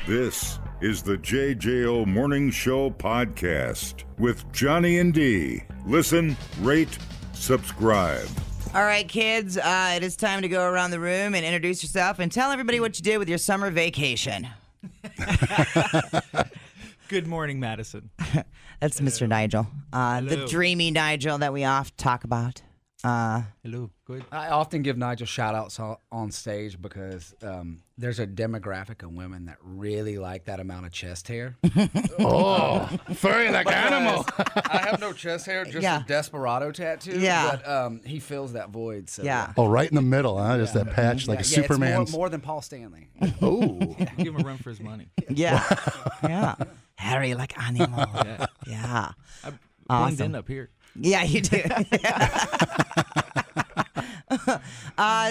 This is the JJO Morning Show podcast with Johnny and D. Listen, rate, subscribe. All right, kids, it is time to go around the room and introduce yourself and tell everybody what you did with your summer vacation. Good morning, Madison. That's Mr. Nigel, the dreamy Nigel that we often talk about. Hello. Good. I often give Nigel shout-outs on stage because there's a demographic of women that really like that amount of chest hair. Oh, furry like animal. I have no chest hair, just a desperado tattoo. Yeah. But he fills that void. So, Yeah. Oh, right in the middle, huh? Just that patch like a Superman's. It's more than Paul Stanley. Oh. Give him a run for his money. Yeah. Yeah. Hairy like animal. Yeah. I blend Awesome. in up here. Yeah, you do.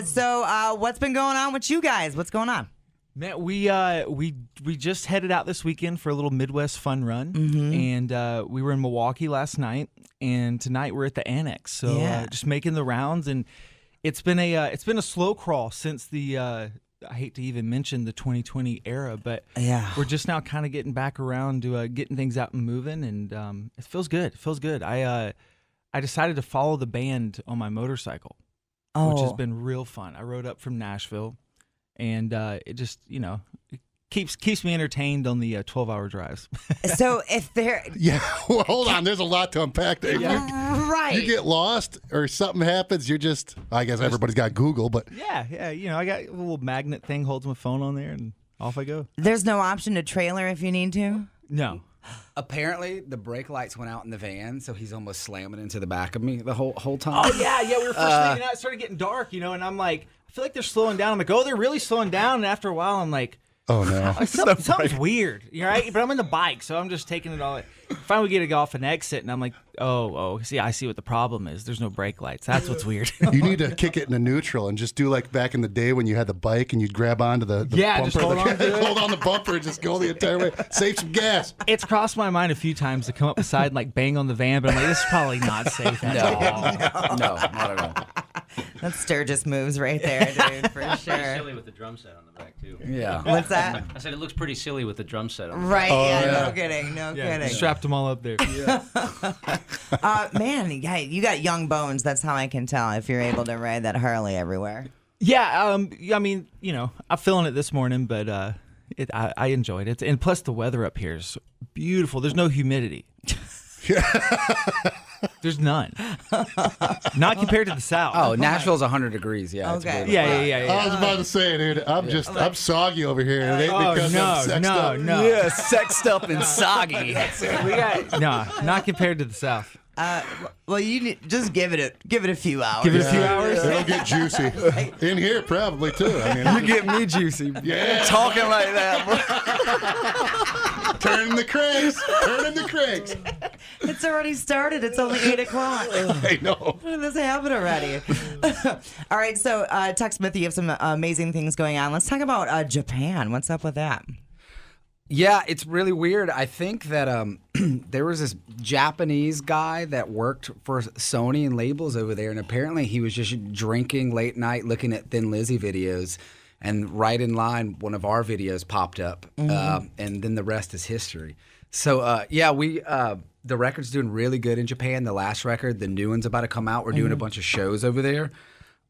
So what's been going on with you guys? What's going on? Man, we just headed out this weekend for a little Midwest fun run, and we were in Milwaukee last night, and tonight we're at the Annex. So just making the rounds, and it's been a slow crawl since the I hate to even mention the 2020 era, but we're just now kind of getting back around to getting things out and moving, and it feels good. It feels good. I decided to follow the band on my motorcycle, which has been real fun. I rode up from Nashville, and it just, it keeps me entertained on the 12-hour drives. So if there... Yeah, well, hold on. There's a lot to unpack there. Right. You get lost or something happens, you're just, I guess everybody's got Google, but. Yeah, I got a little magnet thing, holds my phone on there, and off I go. There's no option to trailer if you need to? No. Apparently, the brake lights went out in the van, so he's almost slamming into the back of me the whole time. Oh, yeah, we were first thinking out. It started getting dark, and I'm like, I feel like they're slowing down. I'm like, oh, they're really slowing down, and after a while, I'm like, Oh, no. something's weird, right? But I'm in the bike, so I'm just taking it all. Finally, we get off an exit, and I'm like, oh, see, I see what the problem is. There's no brake lights. That's what's weird. You need to kick it into neutral and just do like back in the day when you had the bike and you'd grab onto the bumper. Just hold on to it. Hold on the bumper and just go the entire way. Save some gas. It's crossed my mind a few times to come up beside and like bang on the van, but I'm like, this is probably not safe at all. No, not at all. That's Sturgis moves right there, dude, for Pretty sure. silly with the drum set on the back too. Yeah. What's that? I said it looks pretty silly with the drum set on. Right, yeah. no kidding, no kidding. Strapped them all up there. Man, you got young bones, that's how I can tell if you're able to ride that Harley everywhere. Yeah, I mean, I'm feeling it this morning, but I enjoyed it. And plus the weather up here is beautiful. There's no humidity. There's none. Not compared to the South. Oh, Nashville's 100 degrees. Yeah. it's Okay. brutal. Yeah. I was about to say, dude, I'm soggy over here. It ain't because I'm sexed up. no. Yeah, sexed up and soggy. We got not compared to the South. Well, you need, just give it a few hours. Give it a few hours. It'll get juicy. In here, probably, too. I mean, You get me juicy. Yeah. Talking like that, bro. turning the cranks. It's already started. It's only 8 o'clock. I know. When did this happen already? All right, so Tuck Smith, you have some amazing things going on. Let's talk about Japan. What's up with that? Yeah, it's really weird. I think that there was this Japanese guy that worked for Sony and labels over there, and apparently he was just drinking late night, looking at Thin Lizzy videos, and right in line, one of our videos popped up, and then the rest is history. So, the record's doing really good in Japan. The last record, the new one's about to come out. We're doing a bunch of shows over there.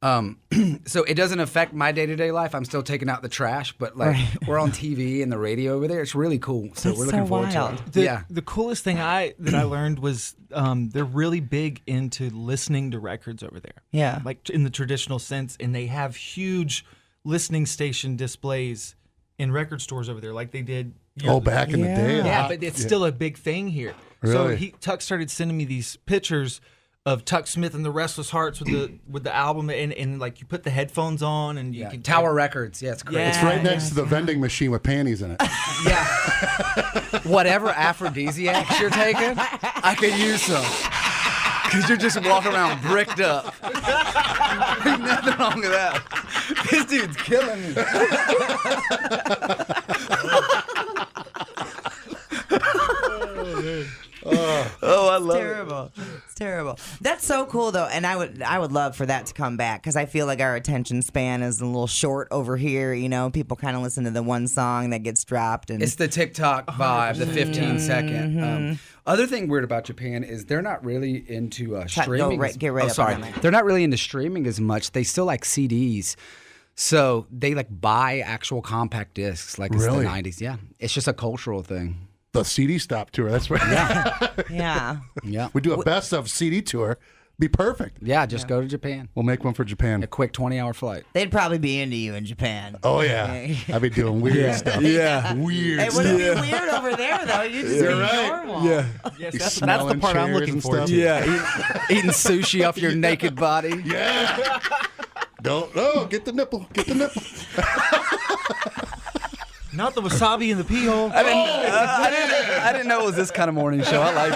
So it doesn't affect my day-to-day life. I'm still taking out the trash, but we're on TV and the radio over there. It's really cool. So That's we're looking so forward wild. to it. The coolest thing that I learned was they're really big into listening to records over there. Yeah. Like in the traditional sense, and they have huge listening station displays in record stores over there, like they did. Back in the day. Yeah, but it's still a big thing here. Really? So Tuck started sending me these pictures of Tuck Smith and the Restless Hearts with the album, and like you put the headphones on and you can Tower Records. Yeah, it's great. Yeah. It's right next to the vending machine with panties in it. Yeah. Whatever aphrodisiacs you're taking, I could use some. Because you're just walking around bricked up. Ain't nothing wrong with that. This dude's killing me. I love it. It's terrible. That's so cool though, and I would love for that to come back because I feel like our attention span is a little short over here. You know, people kind of listen to the one song that gets dropped, and It's the TikTok vibe, the 15-second. Other thing weird about Japan is they're not really into streaming. Get right up on that. They're not really into streaming as much. They still like CDs. So they like buy actual compact discs like it's the 90s. Yeah. It's just a cultural thing. The CD stop tour. That's right. yeah. Yeah. We do a best of CD tour. Be perfect. Yeah, just go to Japan. We'll make one for Japan. A quick 20-hour flight. They'd probably be into you in Japan. Oh, yeah. I'd be doing weird stuff. Yeah. Weird It stuff. wouldn't be weird over there, though. You'd just be normal. Yes, that's the Smelling part I'm chairs looking and forward stuff. to. Yeah. Eating sushi off your naked body. Yeah. Get the nipple. Get the nipple. Not the wasabi in the pee hole. I didn't know it was this kind of morning show. I like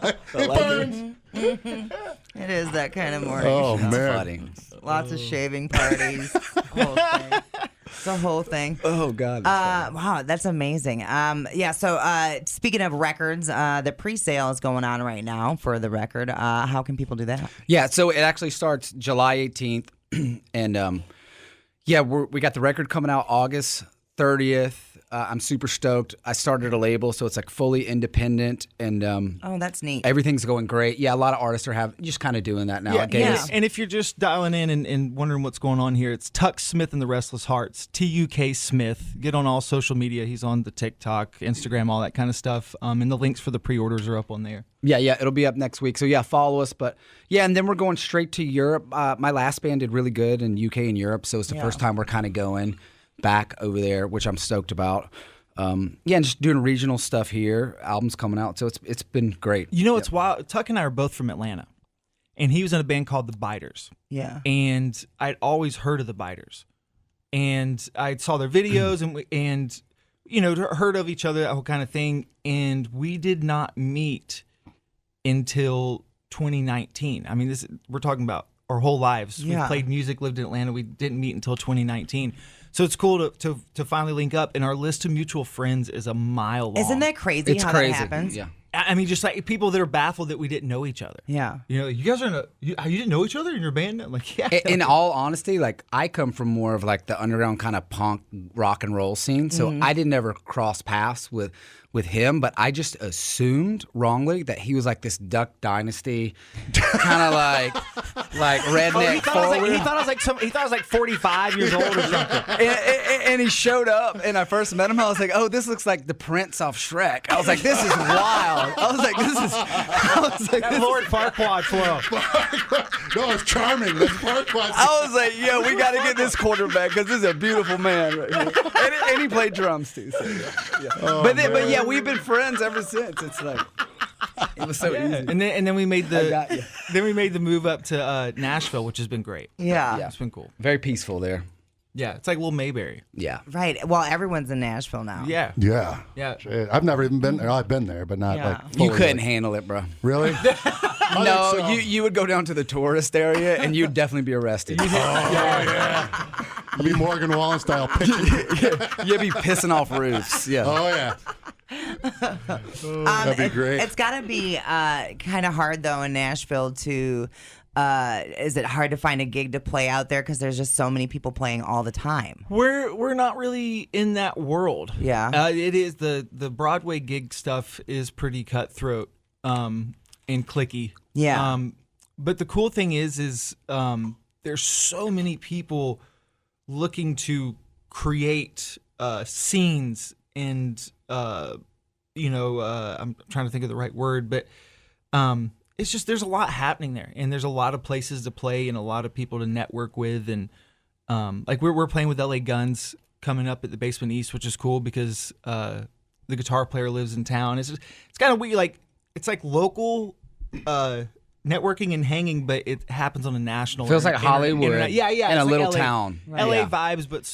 it. It burns. It is that kind of morning. Oh, show. man. Funny. Lots of shaving parties. Whole thing. It's the whole thing. Oh, God. Wow, that's amazing. So speaking of records, the pre-sale is going on right now for the record. How can people do that? Yeah, so it actually starts July 18th. And, we got the record coming out August 30th. I'm super stoked. I started a label, so it's like fully independent, and Oh, that's neat. everything's going great. Yeah, a lot of artists are just kind of doing that now. And if you're just dialing in and wondering what's going on here, it's Tuck Smith and the Restless Hearts, TUK Smith. Get on all social media. He's on the TikTok, Instagram, all that kind of stuff. And the links for the pre-orders are up on there. Yeah, it'll be up next week. So yeah, follow us. But yeah, and then we're going straight to Europe. My last band did really good in UK and Europe, so it's the first time we're kind of going back over there, which I'm stoked about. And just doing regional stuff here. Albums coming out, so it's been great. You know, it's wild. Tuck and I are both from Atlanta, and he was in a band called The Biters. Yeah. And I'd always heard of The Biters, and I saw their videos and heard of each other, that whole kind of thing. And we did not meet until 2019. I mean, we're talking about our whole lives. Yeah. We played music, lived in Atlanta. We didn't meet until 2019. So it's cool to finally link up, and our list of mutual friends is a mile long. Isn't that crazy It's how crazy. that happens? Yeah. I mean, just like people that are baffled that we didn't know each other. Yeah. You know, you guys are you didn't know each other in your band? I'm like, yeah. In all honesty, like I come from more of like the underground kind of punk rock and roll scene, so I didn't ever cross paths with him, but I just assumed wrongly that he was like this Duck Dynasty kind of like redneck he thought forward. he thought I was like 45 years old or something. and he showed up, and I first met him. I was like, "Oh, this looks like the Prince off Shrek." I was like, "This is wild." I was like, That Lord Farquaad flow. No, it's charming. That's Farquaad. I was like, "Yo, we got to get this quarterback because this is a beautiful man right here." And he played drums too. So yeah. But yeah, we've been friends ever since. It's like it was so easy. And then we made I got you. the move up to Nashville, which has been great. Yeah. It's been cool. Very peaceful there. Yeah, it's like Little Mayberry. Yeah. Right. Well, everyone's in Nashville now. Yeah. Yeah. Yeah. Shit. I've never even been there. I've been there, but not Yeah. like You fully, couldn't like- handle it, bro. Really? No, so. you would go down to the tourist area and you'd definitely be arrested. I'd be Morgan Wallen style pitching. You'd be pissing off roofs. Yeah. Oh, yeah. That'd be great. It's got to be kind of hard though in Nashville to. Is it hard to find a gig to play out there because there's just so many people playing all the time? We're not really in that world. Yeah. It is the Broadway gig stuff is pretty cutthroat and clicky. Yeah. But the cool thing is there's so many people looking to create scenes and I'm trying to think of the right word, but it's just there's a lot happening there, and there's a lot of places to play and a lot of people to network with, and like we're playing with LA Guns coming up at the Basement East, which is cool because the guitar player lives in town. It's kind of weird, like it's like local networking and hanging, but it happens on a national. Feels like Hollywood. Yeah, In it's a like little LA, town. LA Yeah. vibes, but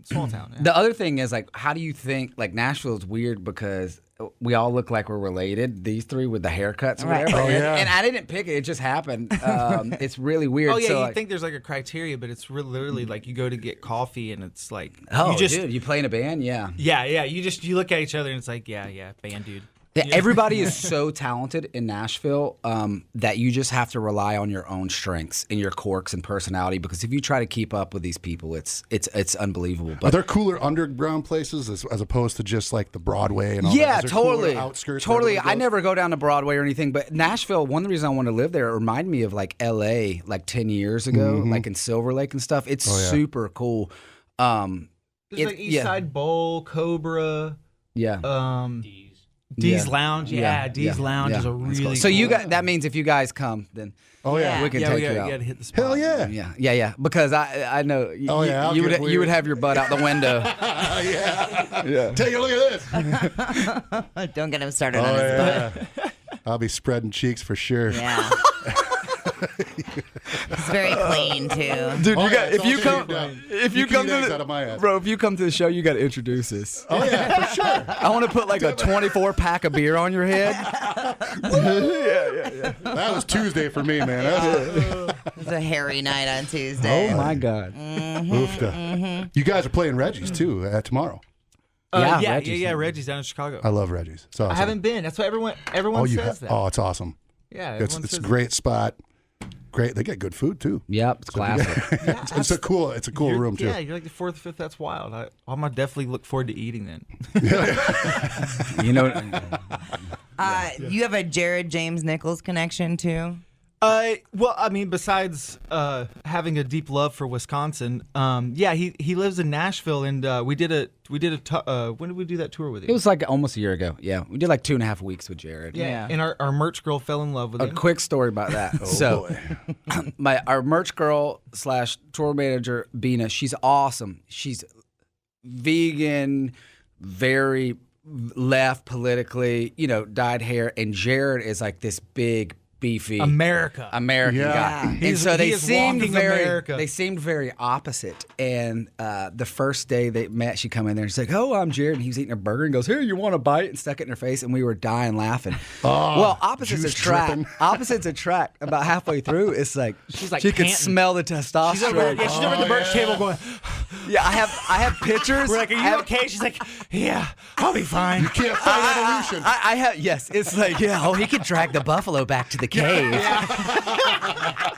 small town. Yeah. The other thing is like, how do you think like Nashville is weird because we all look like we're related. These three with the haircuts, or Right. whatever. Oh, yeah. And I didn't pick it; it just happened. It's really weird. Oh yeah, So, you like, think there's like a criteria, but it's literally like you go to get coffee and it's like Oh, you just dude, you play in a band? Yeah. yeah, you look at each other and it's like yeah, band dude. Everybody is so talented in Nashville that you just have to rely on your own strengths and your quirks and personality. Because if you try to keep up with these people, it's unbelievable. Are But there cooler underground places as opposed to just like the Broadway and all that? yeah, Is there cooler totally, outskirts where totally. everybody I goes? never go down to Broadway or anything, but Nashville. One of the reasons I want to live there, it reminded me of like L.A. like 10 years ago, like in Silver Lake and stuff. It's super cool. There's like East Side Bowl, Cobra, Yeah. D's Lounge. Yeah, D's Lounge is a really cool. So cool. you got that means if you guys come, then Oh yeah. we can we take you gotta, out. gotta hit the spot. Hell yeah. Yeah. Because I know Oh, yeah, I'll you get would you would weird. have your butt out the window. Take a look at this. Don't get him started on his butt. Yeah. I'll be spreading cheeks for sure. Yeah. It's very clean too. Dude, Oh, you yeah, got it's if you all come shaved down. if you You come can to eat eggs the out of my ass. bro, if you come to the show, you got to introduce us. Oh yeah, for sure. I want to put like a 24 pack of beer on your head. That was Tuesday for me, man. It's a hairy night on Tuesday. Oh my god. Oofta. You guys are playing Reggie's too tomorrow. Yeah, Reggie's down in Chicago. I love Reggie's. It's awesome. I haven't been. That's what everyone says that. Oh, it's awesome. Yeah, It's everyone a says great spot. Great. They get good food too. Yep, it's classic. It's a cool You're- room too. Yeah, you're like the fourth, fifth. That's wild. I'm gonna definitely look forward to eating then. You know, You have a Jared James Nichols connection too? Well, I mean, besides having a deep love for Wisconsin, he lives in Nashville, and we did a when did we do that tour with him? it was like almost a year ago. Yeah, we did like 2.5 weeks with Jared. Yeah. And our merch girl fell in love with A him. quick story about that. So, our merch girl / tour manager Bina, she's awesome. She's vegan, very left politically, dyed hair, and Jared is like this big, beefy American Yeah. guy. And He's- so he is walking America. they seemed very opposite. And the first day they met, she come in there and she's like, "Oh, I'm Jared." And he was eating a burger and goes, "Here, you want a bite?" and stuck it in her face, and we were dying laughing. Well, opposites juice attract. dripping. Opposites attract. About halfway through, it's like She's like she could panting. smell the testosterone. She's over at the merch table going, Yeah, I have pictures. we're like, "Are you okay?" She's like, "Yeah, I'll be fine." You can't fight evolution. I have yes. It's like he could drag the buffalo back to the cave.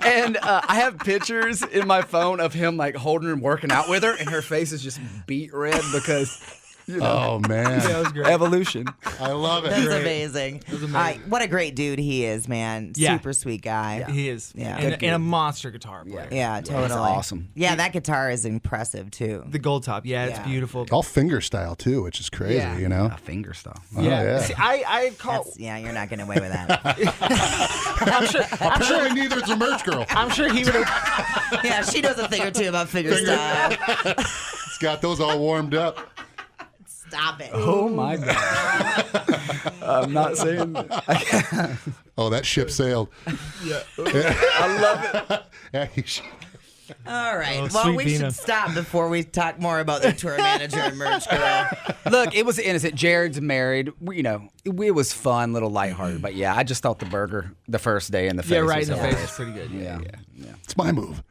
And I have pictures in my phone of him like holding her and working out with her, and her face is just beet red because Oh man. That was great. evolution. I love it. That's amazing. What a great dude he is, man. Yeah. Super sweet guy. He is, Yeah. and a monster guitar player. Yeah, totally. That's awesome. Yeah, that guitar is impressive too. The gold top, it's Yeah. beautiful. All finger style too, which is crazy, you know? A finger stuff. Oh, yeah. See, I call. You're not getting away with that. Apparently neither is a merch girl. I'm sure he would have. Yeah, she knows a thing or two about figure style. It's got those all warmed up. Stop it. Oh my god. I'm not saying. Oh, that ship sailed. I love it. Yeah, you should- All right. Oh, well, sweet we Bina. should stop before we talk more about the tour manager and merch girl. Look, it was innocent. Jared's married. It was fun, little lighthearted. But yeah, I just thought the burger the first day in the face. Yeah, right was in the face hilarious. is pretty good. Yeah. It's my move.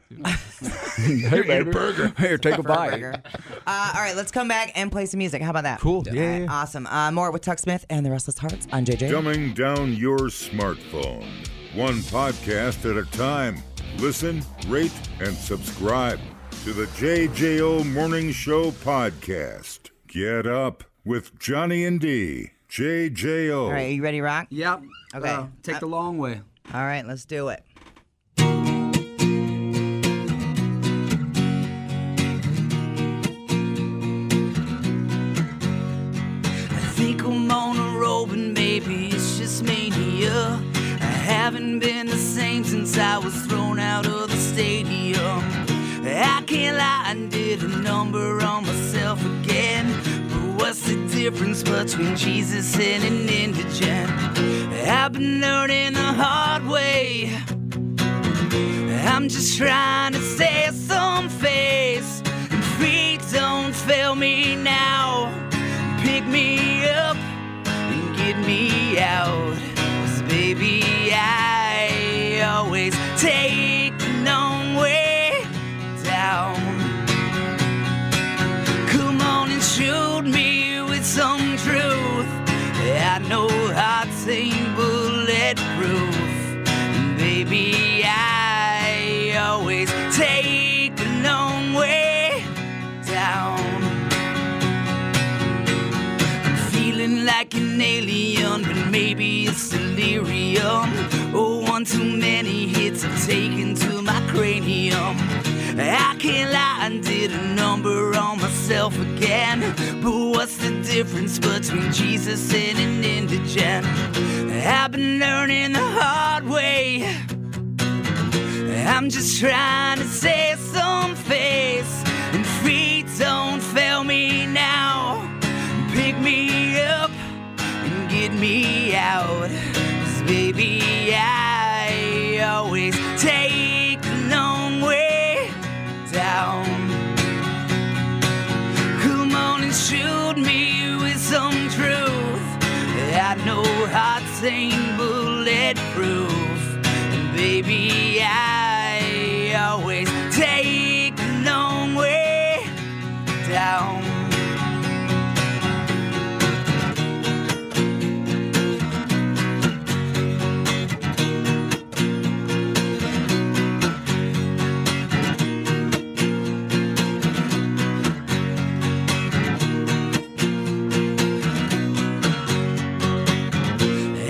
Hey, eat a burger. Here, take a bite. Burger. All right, let's come back and play some music. How about that? Cool. Yeah. Awesome. More with Tuck Smith and the Restless Hearts on JJ. Dumbing down your smartphone. One podcast at a time. Listen, rate, and subscribe to the JJO Morning Show podcast. Get up with Johnny and D. JJO. All right, you ready, Rock? Yep. Okay. Take the long way. All right, let's do it. I think I'm on a roll, but maybe it's just mania. I haven't been the same since I was thrown out of the stadium. I can't lie, I did a number on myself again. But what's the difference between Jesus and an indigent? I've been learning the hard way. I'm just trying to save some face. And feet don't fail me now. Pick me up and get me out. 'Cause baby, I always take the long way down. Come on and shoot me with some truth. I know like an alien, but maybe it's delirium. Oh, one too many hits have taken to my cranium. I can't lie, I did a number on myself again. But what's the difference between Jesus and an indigent? I've been learning the hard way. I'm just trying to save some face, and feet don't fail me now. Pick me up and get me out, 'cause baby, I always take the long way down. Come on and shoot me with some truth. I know hearts ain't bulletproof, and baby, I always take the long way down.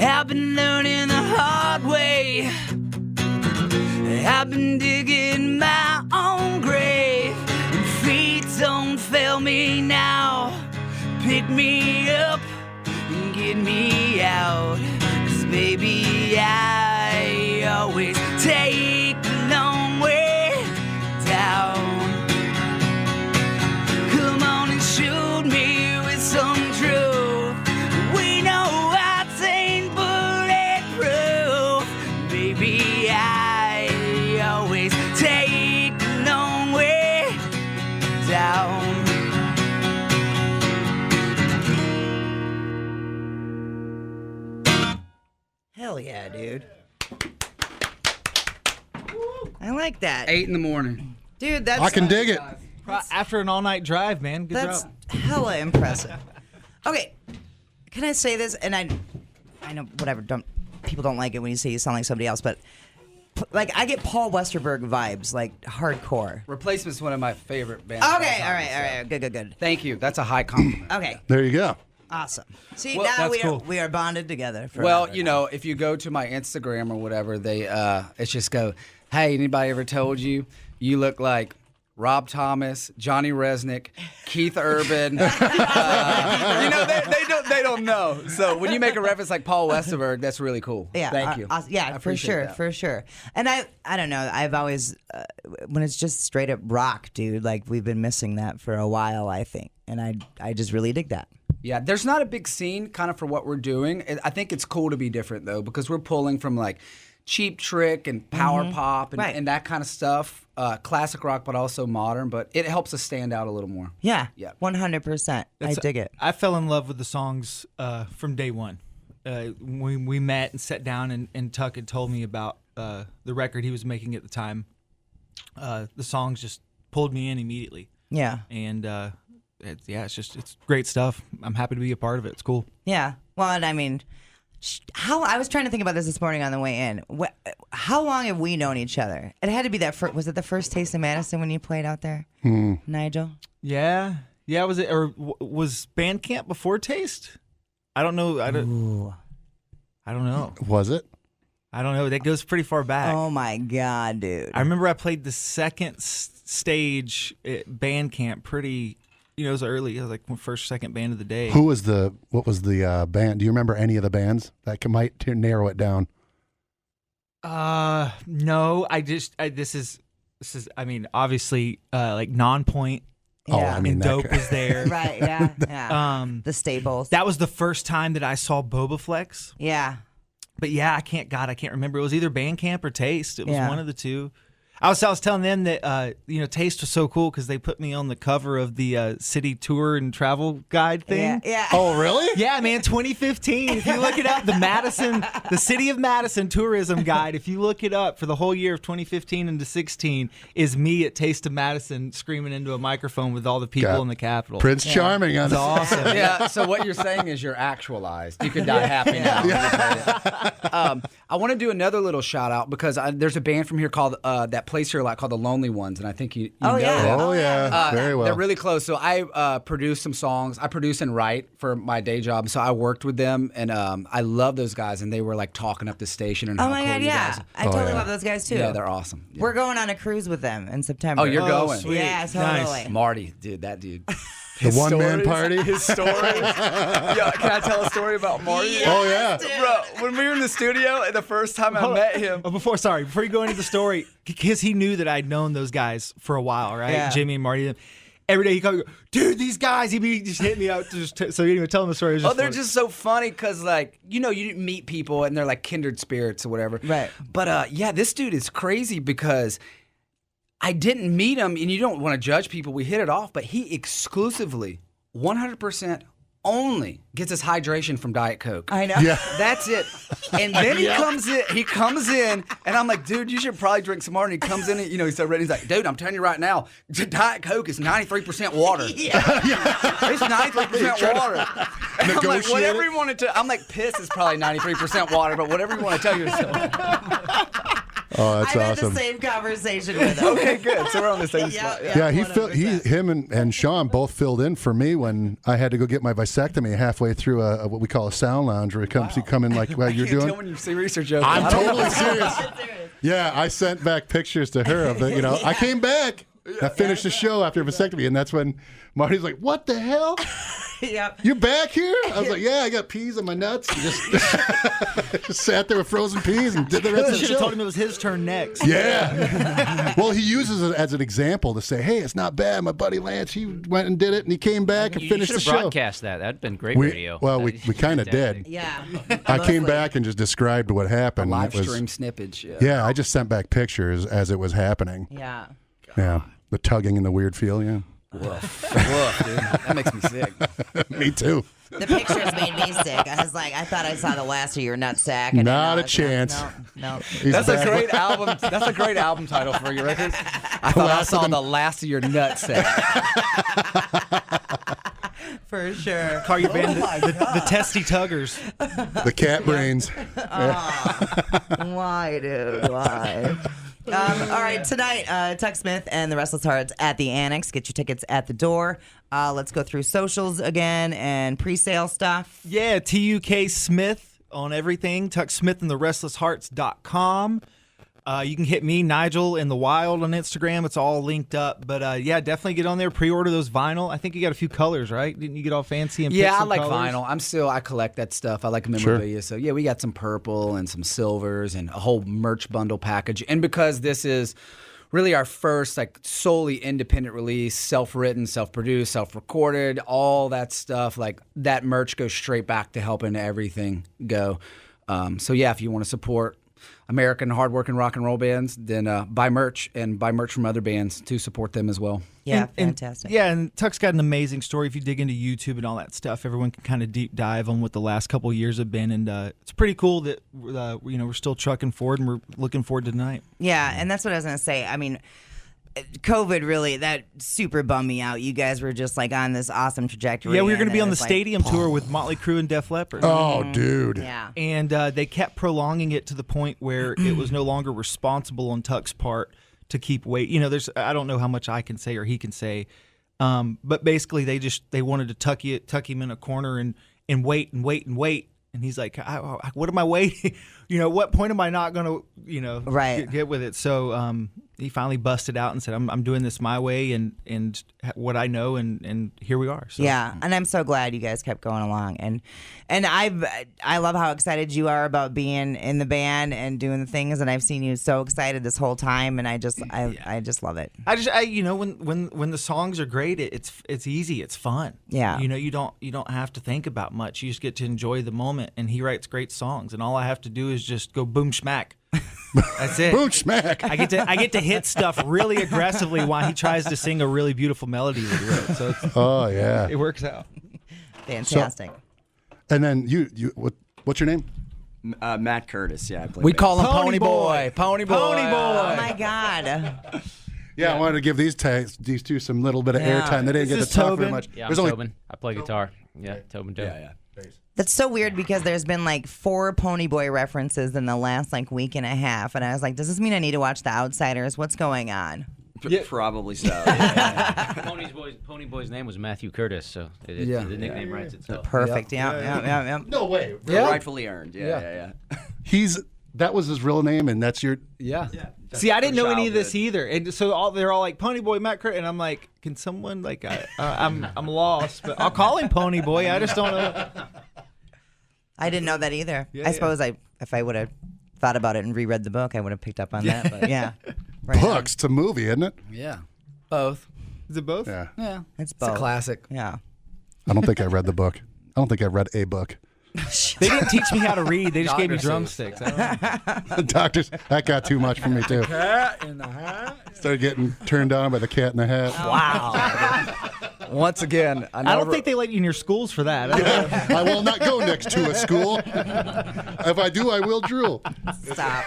I've been learning the hard way. I've been digging my own grave, and feet don't fail me now. Pick me up and get me out, 'cause baby, I always take the long way down. Come on and shoot me with some truth. We know hearts ain't bulletproof. Baby, I always take the long way down. Hell yeah, dude. I like that. 8 in the morning. Dude, that's I can dig it. After an all-night drive, man. Good That's job. hella impressive. Okay, can I say this? And I know whatever. People don't like it when you say you sound like somebody else, but like I get Paul Westerberg vibes, like hardcore. Replacement's one of my favorite bands. Okay, all right, good. Thank you. That's a high compliment. Okay, There you go. awesome. See, Well, now that's we are bonded together. Well, forever you now. know, if you go to my Instagram or whatever, they it's just go, hey, anybody ever told you you look like Rob Thomas, Johnny Resnick, Keith Urban? You know, they don't know. So when you make a reference like Paul Westerberg, that's really cool. Yeah, Thank you. yeah, I for appreciate sure, that. for sure. And I don't know. I've always when it's just straight up rock, dude. Like we've been missing that for a while, I think, and I just really dig that. Yeah, there's not a big scene kind of for what we're doing. I think it's cool to be different though, because we're pulling from like Cheap Trick and power pop and, Right. and that kind of stuff. Classic rock, but also modern. But it helps us stand out a little more. Yeah, Yeah. 100%. I dig it. I fell in love with the songs from day one. We met and sat down, and Tuck had told me about the record he was making at the time. The songs just pulled me in immediately, Yeah, and it's great stuff. I'm happy to be a part of it. It's cool. yeah. Well, and I mean, how I was trying to think about this morning on the way in. How long have we known each other? It had to be that. Was it the first Taste of Madison when you played out there, Nigel? Yeah. Was it was Bandcamp before Taste? I don't know. I don't know. Was it? I don't know. That goes pretty far back. Oh my god, dude! I remember I played the second stage at Bandcamp pretty, it was early. It was like my first, second band of the day. What was the band? Do you remember any of the bands that might narrow it down? No, this is, I mean, obviously, like Non-Point Oh, Yeah. I mean, and that Dope was there. Right? Yeah. The staples. That was the first time that I saw Boba Flex. yeah. But yeah, I can't remember. It was either Bandcamp or Taste. It was Yeah. one of the two. I was telling them that Taste was so cool because they put me on the cover of the city tour and travel guide thing. Yeah. Oh, really? Yeah, man, 2015. If you look it up, the City of Madison tourism guide, if you look it up for the whole year of 2015 into 16, is me at Taste of Madison screaming into a microphone with all the people Got in the Capitol. Prince Charming on It's awesome. Yeah, so what you're saying is you're actualized. You could die happy now. I want to do another little shout out because there's a band from here called that place here a lot called the Lonely Ones, and I think you Oh, know yeah. them. Oh, yeah. Very well. They're really close. So I produce some songs. I produce and write for my day job. So I worked with them, and I love those guys. And they were like talking up the station and Oh how my cool God, you yeah. guys. I totally yeah. love those guys too. Yeah, they're awesome. Yeah. We're going on a cruise with them in September. Oh, you're going. sweet. Yeah, totally. Nice. Marty, dude, that dude. The one-man party? His stories. Yeah, can I tell a story about Marty? Oh, yeah. Bro, when we were in the studio, the first time I met him. Oh, before you go into the story, because he knew that I'd known those guys for a while, right? Yeah. Jimmy and Marty. Every day he called me, dude, these guys. He'd be just hit me up. So anyway, tell him the story. It was Oh, just they're funny. just so funny because, like, you didn't meet people and they're like kindred spirits or whatever. Right. But, yeah, this dude is crazy because I didn't meet him, and you don't want to judge people. We hit it off, but he exclusively, 100% only gets his hydration from Diet Coke. I know. Yeah. That's it. And then he comes in, and I'm like, dude, you should probably drink some more. And he comes in, and, he's so ready. He's like, dude, I'm telling you right now, Diet Coke is 93% water. It's 93% water. And I'm like, whatever you want to I'm like, piss is probably 93% water, but whatever you want to tell yourself. Oh, that's I've had awesome. the same conversation with him. Okay, good. So we're on the same spot. Yeah, him and Sean both filled in for me when I had to go get my vasectomy halfway through what we call a sound lounge, where you come in like you're You doing. tell when you're serious or joking. I'm totally serious. Yeah, I sent back pictures to her of the, I came back. I finished the show after vasectomy, and that's when Marty's like, "What the hell? Yep. You're back here?" I was like, "Yeah, I got peas in my nuts." And just sat there with frozen peas and did the rest of the Should have show. told him it was his turn next. Yeah. Well, he uses it as an example to say, "Hey, it's not bad. My buddy Lance, he went and did it, and he came back and You finished should the have show." broadcast that. That'd been great radio. We kind of did. Yeah. I came back and just described what happened. Live It was- stream snippets. Yeah, I just sent back pictures as it was happening. Yeah. Yeah, the tugging and the weird feel. Yeah, Woof, dude. That makes me sick. me too. The pictures made me sick. I was like, I thought I saw the last of your nutsack. and Not no, a chance. No. He's That's a back. great album. That's a great album title for your record. I thought I saw the last of your nutsack. For sure. Call your band the Testy Tuggers. The cat brains. Why, dude? Why? All right, tonight, Tuck Smith and the Restless Hearts at the Annex. Get your tickets at the door. Let's go through socials again and pre-sale stuff. Yeah, TUK Smith on everything. TuckSmithAndTheRestlessHearts.com. You can hit me, Nigel, in the Wild on Instagram. It's all linked up. But yeah, definitely get on there. Pre-order those vinyl. I think you got a few colors, right? Didn't you get all fancy and pick Yeah, I some like colors? vinyl. I collect that stuff. I like memorabilia. So yeah, we got some purple and some silvers and a whole merch bundle package. And because this is really our first like solely independent release, self-written, self-produced, self-recorded, all that stuff, like that merch goes straight back to helping everything go. So yeah, if you want to support American hardworking rock and roll bands, then buy merch and buy merch from other bands to support them as well. Yeah, And- fantastic. Yeah, and Tuck's got an amazing story. If you dig into YouTube and all that stuff, everyone can kind of deep dive on what the last couple of years have been, and it's pretty cool that we're still trucking forward, and we're looking forward to tonight. Yeah, and that's what I was going to say. I mean, COVID really, that super bummed me out. You guys were just like on this awesome trajectory. Yeah, we were going and to be it on the was like, stadium tour with Motley Crue and Def Leppard. Oh, dude. Yeah. And they kept prolonging it to the point where it was no longer responsible on Tuck's part to keep wait. I don't know how much I can say or he can say, but basically they wanted to tuck him in a corner and wait and wait and wait. And he's like, what am I waiting? What point am I not going to, Right. get with it? So he finally busted out and said, I'm doing this my way and what I know, and here we are. So. Yeah, and I'm so glad you guys kept going along, and I love how excited you are about being in the band and doing the things, and I've seen you so excited this whole time, and I just love it. When the songs are great, it's easy, it's fun. Yeah. You don't have to think about much. You just get to enjoy the moment. And he writes great songs, and all I have to do is just go boom schmack. That's it. Boom smack. I get to hit stuff really aggressively while he tries to sing a really beautiful melody that he wrote. So Oh, yeah. it works out. Fantastic. And then what's your name? Matt Curtis, yeah. I play We bass. call him Pony Pony Boy. Boy. Pony Boy. Oh my God. Yeah, I wanted to give these two some little bit of Yeah. airtime. They didn't This get is to talk very Tobin. much. Yeah, I'm There's only Tobin. I play guitar. Yeah, Tobin too. Yeah. That's so weird because there's been like 4 Ponyboy references in the last like week and a half, and I was like, does this mean I need to watch The Outsiders? What's going on? Probably so. Ponyboy's name was Matthew Curtis, so the nickname writes itself. Perfect. Yeah. No way. Rightfully earned. Yeah. That was his real name, and that's your. Yeah. See, I didn't know any of this either, and so they're all like Ponyboy Matt Curtis, and I'm like, can someone like I'm lost, but I'll call him Ponyboy. I just don't know. I didn't know that either. Yeah, I suppose if I would have thought about it and reread the book, I would have picked up on that. But yeah. Right Books. It's a movie, isn't it? Yeah. Both. Is it both? Yeah. Yeah. It's It's both. a classic. Yeah. I don't think I read the book. I don't think I read a book. They didn't teach me how to read. They just gave me Doctor drumsticks. I don't know. Doctors, that got too much for me too. Cat in the hat. Started getting turned on by the Cat in the Hat. Wow. Once again, I don't think they let you in your schools for that. I will not go next to a school. If I do, I will drool. Stop.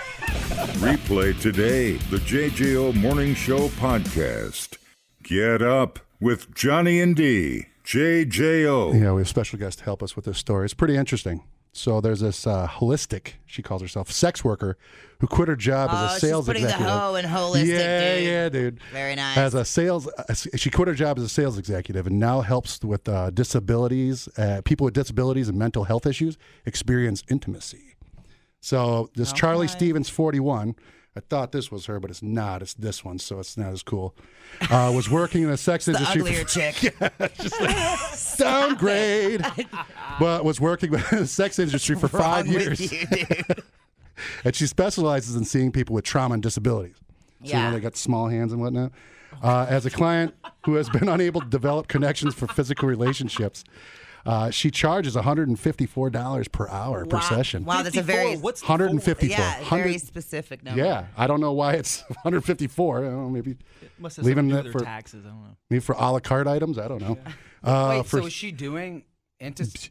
Replay today the JJO Morning Show podcast. Get up with Johnny and D. JJO. Yeah, we have a special guest to help us with this story. It's pretty interesting. So there's this holistic, she calls herself, sex worker who quit her job as a sales she's putting executive. the hoe in holistic, dude. Yeah, dude. Very nice. As a she quit her job as a sales executive and now helps with disabilities, people with disabilities and mental health issues experience intimacy. So this Charlie Stevens, 41, I thought this was her, but it's not. It's this one, so it's not as cool. Was working in the sex The industry. uglier chick. Just like, downgrade. But was working in the sex industry for 5 years. With you, dude. And she specializes in seeing people with trauma and disabilities. So, Yeah. they got small hands and whatnot. As a client who has been unable to develop connections for physical relationships, she charges $154 per hour per session. Wow, that's a very What's 154. yeah, very specific number. Yeah, I don't know why it's 154. I don't know, maybe Must have leaving something to do it with for their taxes. I don't know. maybe for a la carte items. I don't know. Wait, for- so is she doing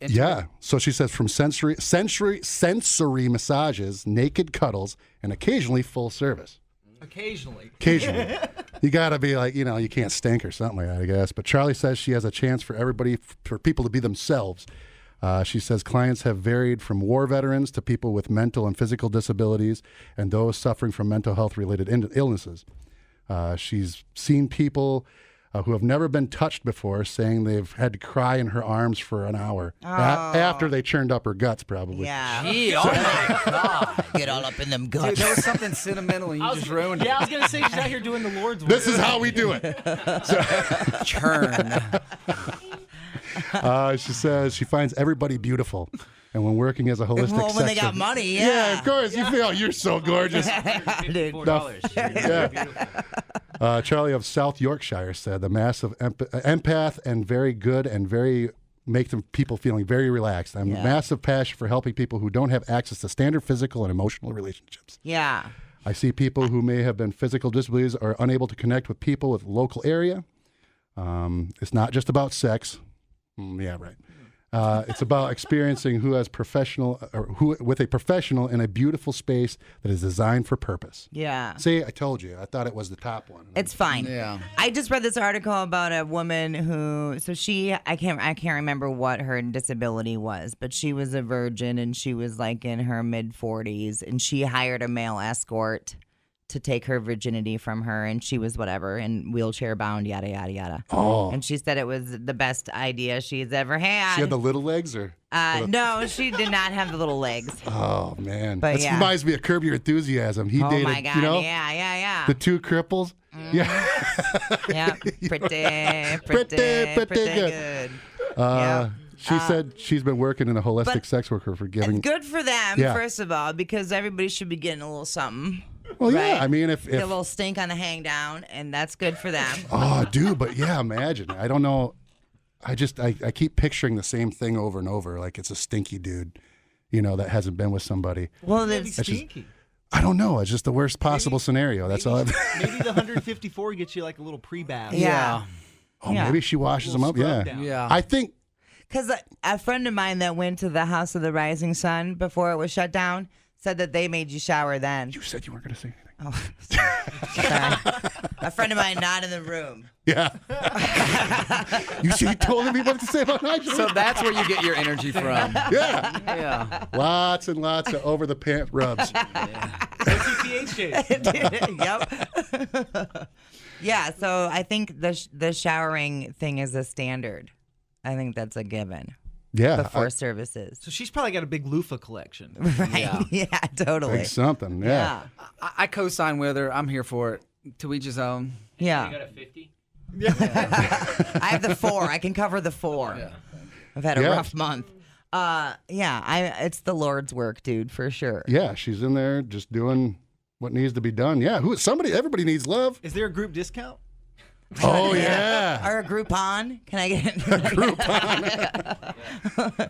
Yeah. So she says from sensory massages, naked cuddles, and occasionally full service. Occasionally. Occasionally. You got to be like, you can't stink or something like that, I guess. But Charlie says she has a chance for everybody, for people to be themselves. She says clients have varied from war veterans to people with mental and physical disabilities and those suffering from mental health related illnesses. She's seen people who have never been touched before saying they've had to cry in her arms for an hour after they churned up her guts, probably. Yeah. Gee, oh my God. Get all up in them Dude, guts. there was something sentimental and you just ruined Yeah, I it. was gonna say she's out here doing the Lord's work. This is how we do it. Churn. She says she finds everybody beautiful. And when working as a holistic Well, when they sex got money, yeah. of course. You feel you're so gorgeous. Dude. $4. Charlie of South Yorkshire said the massive empath and very good and very make them people feeling very relaxed. I'm a massive passion for helping people who don't have access to standard physical and emotional relationships. Yeah. I see people who may have been physical disabilities are unable to connect with people with local area. It's not just about sex. Yeah, right. It's about experiencing who has with a professional in a beautiful space that is designed for purpose. Yeah. See, I told you. I thought it was the top one. It's fine. Yeah. I just read this article about a woman who, I can't remember what her disability was, but she was a virgin and she was like in her mid 40s and she hired a male escort to take her virginity from her, and she was whatever and wheelchair bound, yada yada yada. Oh. And she said it was the best idea she's ever had. She had the little legs, or? No, she did not have the little legs. Oh man, But that yeah. reminds me of Curb Your Enthusiasm. He Oh dated, my God! Yeah. the two cripples. Yeah, Yeah, pretty good. Yeah. She said she's been working in a holistic but sex worker for giving. It's good for them, Yeah. first of all, because everybody should be getting a little something. Well, right? yeah. I mean, if Get a little stink on the hang down, and that's good for them. oh, dude, but yeah, imagine. I don't know. I keep picturing the same thing over and over. Like it's a stinky dude, that hasn't been with somebody. Well, Maybe it's, stinky. I don't know. It's just the worst possible scenario. That's all. Maybe the 154 gets you like a little pre-bath. yeah. Oh, Yeah. maybe she washes them up. Yeah. scrub down. Yeah. I think. Because a friend of mine that went to the House of the Rising Sun before it was shut down said that they made you shower then. You said you weren't going to say anything. Oh, sorry. A friend of mine not in the room. Yeah. You see, he told me what to say about Nigel. So that's where you get your energy from. Yeah. Yeah. Lots and lots of over the pant rubs. Yep. Yeah, so I think the showering thing is a standard. I think that's a given. Yeah. Before services. So she's probably got a big loofah collection. Right. Yeah, totally. Like something. Yeah. I co-sign with her. I'm here for it. To each his own. Yeah. You got a 50? I have the 4. I can cover the 4. Yeah. I've had a rough month. It's the Lord's work, dude, for sure. Yeah, she's in there just doing what needs to be done. Yeah, everybody needs love. Is there a group discount? Oh, yeah. Or a Groupon. Can I get Groupon?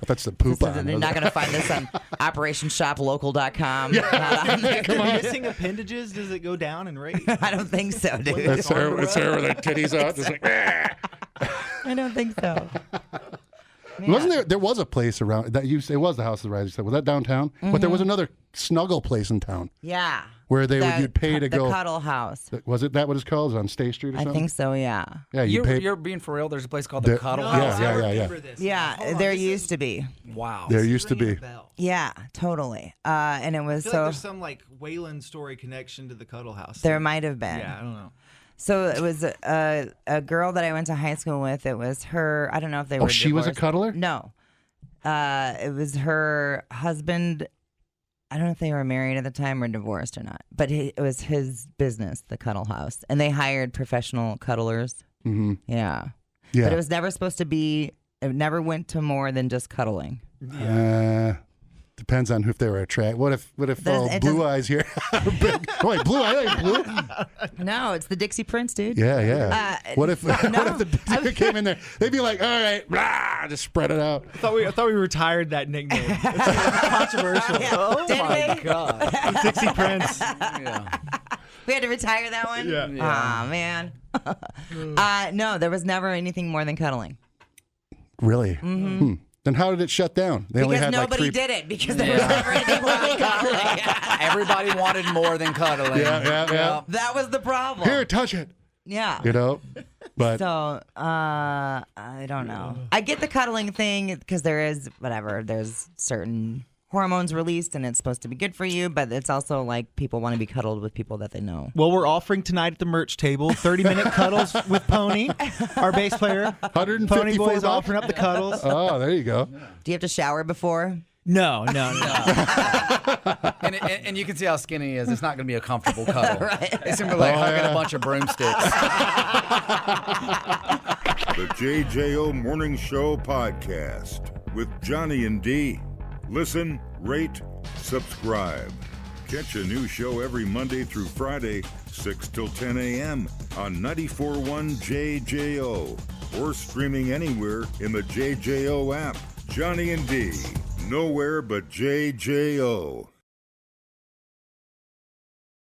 That's the poop on. They're not going to find this on OperationShopLocal.com. Yeah. Come on. Missing appendages, does it go down in rate? I don't think so, dude. It's her with their titties out. It's like, I don't think so. Yeah. Wasn't there was a place around that it was the House of the Rising Sun. Was that downtown? Mm-hmm. But there was another snuggle place in town. Yeah. Where you'd pay to go. The Cuddle House. Was it that what it's called? Is it on State Street or something? I think so, yeah. Yeah, you're being for real. There's a place called the Cuddle House. Yeah. Yeah, there used to be. Wow. There used to be. Yeah, totally. And it was I feel like there's some like Wayland story connection to the Cuddle House. There might have been. Yeah, I don't know. So it was a girl that I went to high school with. It was her. I don't know if they were. Oh, she was a cuddler? No. It was her husband. I don't know if they were married at the time or divorced or not, but it was his business, the Cuddle House, and they hired professional cuddlers. Mm-hmm. Yeah. Yeah. But it was never supposed to be. It never went to more than just cuddling. Depends on if they were attracted. What if Blue Eyes here? Wait, Blue Eye? Like Blue? No, it's the Dixie Prince, dude. Yeah. What if the Dixie came in there? They'd be like, all right, blah, just spread it out. I thought we retired that nickname. It's controversial. Yeah. Oh my God. Dixie Prince. Yeah. We had to retire that one? Yeah. Aw, man. No, there was never anything more than cuddling. Really? Mm-hmm. Then how did it shut down? They only because had nobody like 3... did it. Because there was never anything more than cuddling. Everybody wanted more than cuddling. Yeah. That was the problem. Here, touch it. Yeah. You know? But So, I don't know. I get the cuddling thing because there's certain hormones released and it's supposed to be good for you, but it's also like people want to be cuddled with people that they know. Well, we're offering tonight at the merch table 30-minute cuddles with Pony, our bass player. 154 Pony Boy is bucks? offering up the cuddles. Oh, there you go. Do you have to shower before? No. And you can see how skinny he is. It's not going to be a comfortable cuddle. Right. It's going to be like hugging a bunch of broomsticks. The JJO Morning Show Podcast with Johnny and D. Listen, rate, subscribe. Catch a new show every Monday through Friday, 6 till 10 a.m. on 94.1 JJO or streaming anywhere in the JJO app. Johnny and D, nowhere but JJO.